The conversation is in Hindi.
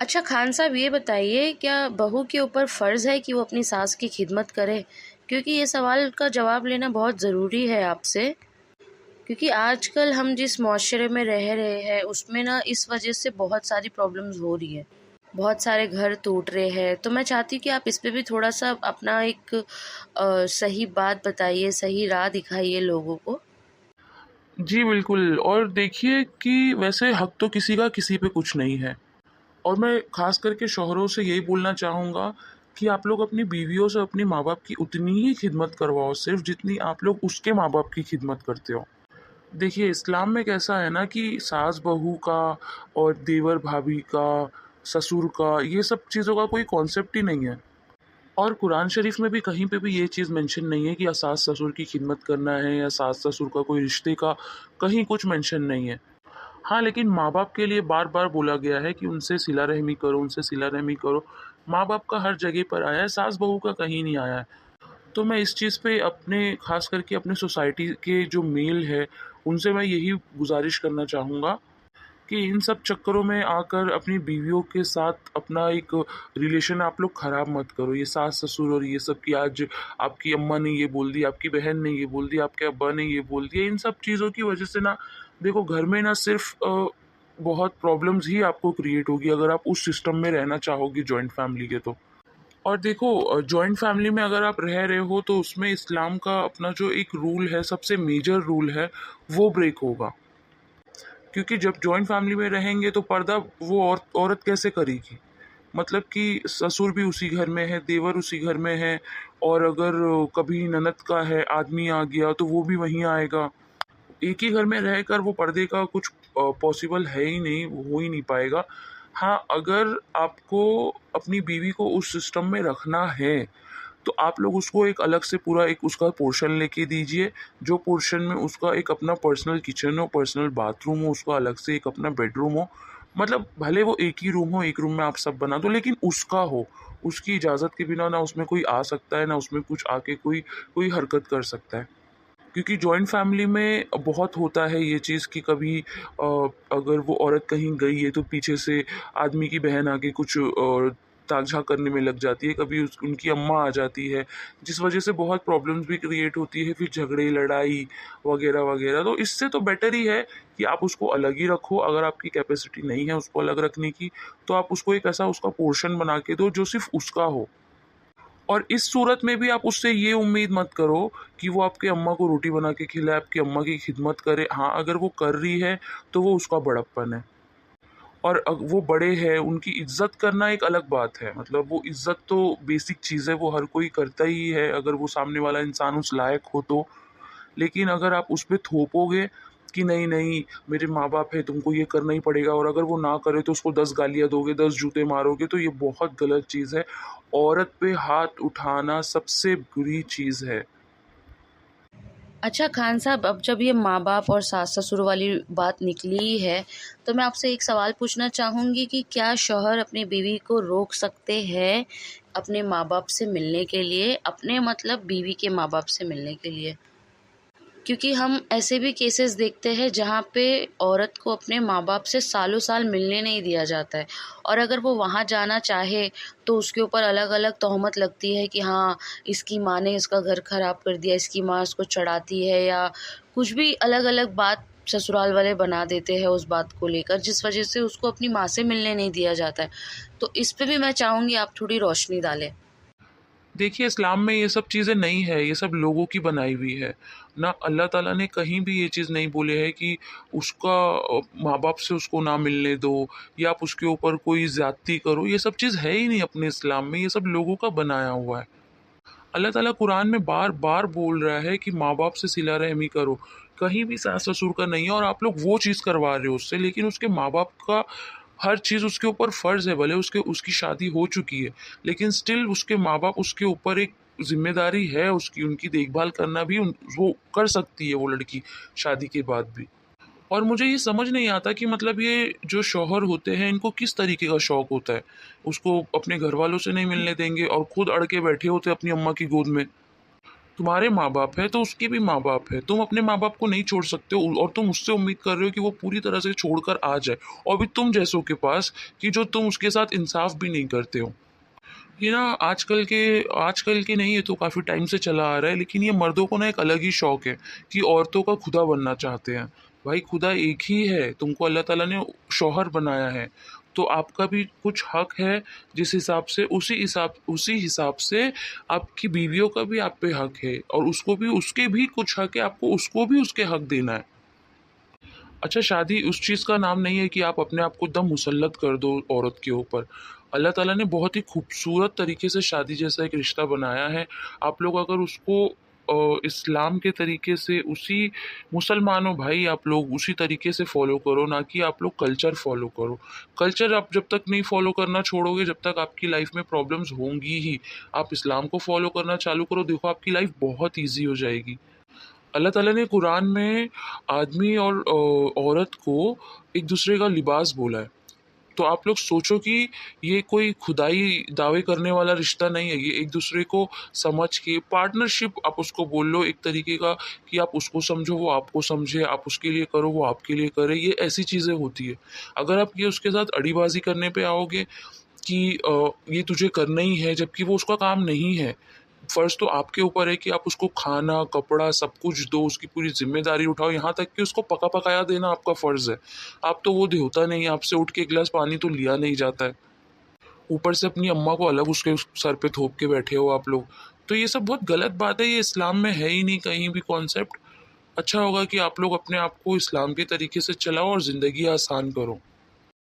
अच्छा खान साहब ये बताइए क्या बहू के ऊपर फ़र्ज़ है कि वो अपनी सास की खिदमत करे? क्योंकि ये सवाल का जवाब लेना बहुत ज़रूरी है आपसे, क्योंकि आजकल हम जिस मुआशरे में रह रहे हैं उसमें ना इस वजह से बहुत सारी प्रॉब्लम्स हो रही है। बहुत सारे घर टूट रहे हैं, तो मैं चाहती हूँ कि आप इस पे भी थोड़ा-सा अपना एक सही बात बताइए, सही राह दिखाइए लोगों को। जी, बिल्कुल। और देखिए कि वैसे हक तो किसी का किसी पे कुछ नहीं है। और मैं ख़ास करके शौहरों से यही बोलना चाहूँगा कि आप लोग अपनी बीवियों से अपने माँ-बाप की उतनी ही खिदमत करवाओ सिर्फ़ जितनी आप लोग उसके माँ-बाप की खिदमत करते हो। देखिए, इस्लाम में कैसा है ना कि सास-बहू का और देवर-भाभी का, ससुर का, ये सब चीज़ों का कोई कॉन्सेप्ट ही नहीं है। और कुरान शरीफ में भी कहीं पे भी ये चीज़ मेंशन नहीं है कि या सास-ससुर की खिदमत करना है या सास-ससुर का कोई रिश्ते का कहीं कुछ मेंशन नहीं है। हाँ, लेकिन माँ-बाप के लिए बार-बार बोला गया है कि उनसे सिला-रहमी करो, उनसे सिला-रहमी करो। माँ-बाप का हर जगह पर आया है, सास-बहू का कहीं नहीं आया है। तो मैं इस चीज़ पे अपने ख़ास करके अपने सोसाइटी के जो मेल है, उनसे मैं यही गुज़ारिश करना चाहूँगा कि इन सब चक्करों में आकर अपनी बीवियों के साथ अपना एक रिलेशन आप लोग ख़राब मत करो। ये सास-ससुर और ये सब कि आज आपकी अम्मा ने ये बोल दिया, आपकी बहन ने ये बोल दिया, आपके अब्बा ने ये बोल दिया, इन सब चीज़ों की वज़ह से ना देखो घर में ना सिर्फ़ बहुत प्रॉब्लम्स ही आपको क्रिएट होगी अगर आप उस सिस्टम में रहना चाहोगे जॉइंट फैमिली के तो। और देखो जॉइंट फैमिली में अगर आप रह रहे हो तो उसमें इस्लाम का अपना जो एक रूल है, सबसे मेजर रूल है, वो ब्रेक होगा। क्योंकि जब जॉइंट फैमिली में रहेंगे तो पर्दा वो औरत कैसे करेगी? मतलब कि ससुर भी उसी घर में है, देवर उसी घर में है और अगर कभी ननद का है, आदमी आ गया तो वो भी वहीं आएगा। एक ही घर में रहकर वो पर्दे का कुछ पॉसिबल है ही नहीं, वो हो ही नहीं पाएगा। हाँ, अगर आपको अपनी बीवी को उस सिस्टम में रखना है तो आप लोग उसको एक अलग से पूरा एक उसका पोर्शन लेके दीजिए, जो पोर्शन में उसका एक अपना पर्सनल किचन हो, पर्सनल बाथरूम हो, उसका अलग से एक अपना बेडरूम हो। मतलब भले वो एक ही रूम हो, एक रूम में आप सब बना दो लेकिन उसका हो। उसकी इजाज़त के बिना ना उसमें कोई आ सकता है, ना उसमें कुछ आके कोई कोई हरकत कर सकता है। क्योंकि जॉइंट फैमिली में बहुत होता है ये चीज़ कि कभी अगर वो औरत कहीं गई है तो पीछे से आदमी की बहन आके कुछ ताक-झाक करने में लग जाती है, कभी उनकी अम्मा आ जाती है, जिस वजह से बहुत प्रॉब्लम्स भी क्रिएट होती है, फिर झगड़े, लड़ाई वगैरह-वगैरह। तो इससे तो बेटर ही है कि आप उसको अलग ही रखो, अगर आपकी कैपेसिटी नहीं है उसको अलग रखने की, तो आप उसको एक ऐसा उसका पोर्शन बना के दो जो सिर्फ़ उसका हो। और इस सूरत में भी आप उससे ये उम्मीद मत करो कि वो आपके अम्मा को रोटी बना के खिलाए, आपकी अम्मा की खिदमत करे। हाँ, अगर वो कर रही है, तो वो उसका बड़प्पन है और वो बड़े हैं, उनकी इज़्ज़त करना एक अलग बात है। मतलब वो इज़्ज़त तो बेसिक चीज़ है, वो हर कोई करता ही है, अगर वो सामने वाला इंसान उस लायक हो तो। लेकिन अगर आप उस पे थोपोगे कि नहीं-नहीं मेरे माँ-बाप हैं, तुमको ये करना ही पड़ेगा और अगर वो ना करे तो उसको 10 गालियाँ दोगे, 10 जूते मारोगे, तो ये बहुत गलत चीज़ है। औरत पे हाथ उठाना सबसे बुरी चीज़ है। अच्छा खान साहब अब जब ये माँ-बाप और सास-ससुर वाली बात निकली ही है, तो मैं आपसे एक सवाल पूछना चाहूँगी कि क्या शौहर अपनी बीवी को रोक सकते हैं अपने माँ-बाप से मिलने के लिए? अपने मतलब बीवी के माँ-बाप से मिलने के लिए? क्योंकि हम ऐसे भी केसेस देखते हैं जहाँ पे औरत को अपने माँ-बाप से सालों-साल मिलने नहीं दिया जाता है और अगर वो वहाँ जाना चाहे तो उसके ऊपर अलग-अलग तोहमत लगती है कि हाँ, इसकी माँ ने इसका घर ख़राब कर दिया, इसकी माँ इसको चढ़ाती है या कुछ भी अलग-अलग बात ससुराल वाले बना देते हैं उस बात को लेकर जिस वज़ह से उसको अपनी माँ से मिलने नहीं दिया जाता है। तो इस पे भी मैं चाहूँगी आप थोड़ी रोशनी डालें। देखिए, इस्लाम में ये सब चीज़ें नहीं है, ये सब लोगों की बनाई हुई है। ना अल्लाह ताला ने कहीं भी ये चीज़ नहीं बोले है कि उसका माँ-बाप से उसको ना मिलने दो या आप उसके ऊपर कोई ज़्यादती करो, ये सब चीज़ है ही नहीं अपने इस्लाम में, ये सब लोगों का बनाया हुआ है। अल्लाह ताला कुरान में बार-बार बोल रहा है कि माँ-बाप से सिला-रहमी करो, कहीं भी सास-ससुर का नहीं है और आप लोग वो चीज़ करवा रहे हो उससे, लेकिन उसके माँ-बाप का हर चीज़ उसके ऊपर फ़र्ज़ है, भले उसकी शादी हो चुकी है, लेकिन स्टिल उसके माँ-बाप उसके ऊपर एक ज़िम्मेदारी है उसकी, उनकी देखभाल करना भी वो कर सकती है वो लड़की, शादी के बाद भी। और मुझे ये समझ नहीं आता कि मतलब ये जो शौहर होते हैं इनको किस तरीके का शौक होता है। उसको अपने घरवालों से नहीं मिलने देंगे और खुद अड़ के बैठे होते हैं अपनी अम्मा की गोद में। तुम्हारे माँ बाप है तो उसके भी माँ बाप है, तुम अपने माँ बाप को नहीं छोड़ सकते हो और तुम उससे उम्मीद कर रहे हो कि वो पूरी तरह से छोड़कर आ जाए, और भी तुम जैसों के पास कि जो तुम उसके साथ इंसाफ भी नहीं करते हो। ये ना आजकल के नहीं, ये तो काफ़ी टाइम से चला आ रहा है, लेकिन ये मर्दों को ना एक अलग ही शौक है कि औरतों का खुदा बनना चाहते हैं। भाई खुदा एक ही है, तुमको अल्लाह ताला ने शौहर बनाया है, तो आपका भी कुछ हक है। जिस हिसाब से उसी हिसाब से आपकी बीवियों का भी आप पे हक है, और उसको भी उसके भी कुछ हक है, आपको उसको भी उसके हक देना है। अच्छा, शादी उस चीज़ का नाम नहीं है कि आप अपने आप को एकदम मुसल्लत कर दो औरत के ऊपर। अल्लाह ताला ने बहुत ही खूबसूरत तरीके से शादी जैसा एक रिश्ता बनाया है। आप लोग अगर उसको इस्लाम के तरीके से, उसी मुसलमानों भाई आप लोग उसी तरीके से फ़ॉलो करो, ना कि आप लोग कल्चर फ़ॉलो करो। कल्चर आप जब तक नहीं फ़ॉलो करना छोड़ोगे, जब तक आपकी लाइफ़ में प्रॉब्लम्स होंगी ही। आप इस्लाम को फ़ॉलो करना चालू करो, देखो आपकी लाइफ़ बहुत ईज़ी हो जाएगी। अल्लाह ताला ने कुरान में आदमी और औरत को एक दूसरे का लिबास बोला है। तो आप लोग सोचो कि ये कोई खुदाई दावे करने वाला रिश्ता नहीं है, ये एक दूसरे को समझ के पार्टनरशिप आप उसको बोल लो एक तरीके का, कि आप उसको समझो वो आपको समझे, आप उसके लिए करो वो आपके लिए करे, ये ऐसी चीज़ें होती है। अगर आप ये उसके साथ अड़ीबाजी करने पे आओगे कि ये तुझे करना ही है, जबकि वो उसका काम नहीं है। फ़र्ज़ तो आपके ऊपर है कि आप उसको खाना, कपड़ा सब कुछ दो, उसकी पूरी ज़िम्मेदारी उठाओ, यहाँ तक कि उसको पका-पकाया देना आपका फ़र्ज़ है। आप तो वो होता नहीं है, आपसे उठ के एक गिलास पानी तो लिया नहीं जाता है। ऊपर से अपनी अम्मा को अलग उसके सर पे थोप के बैठे हो आप लोग। तो ये सब बहुत गलत बात है, ये इस्लाम में है ही नहीं कहीं भी कॉन्सेप्ट। अच्छा होगा कि आप लोग अपने आप को इस्लाम के तरीके से चलाओ और ज़िंदगी आसान करो।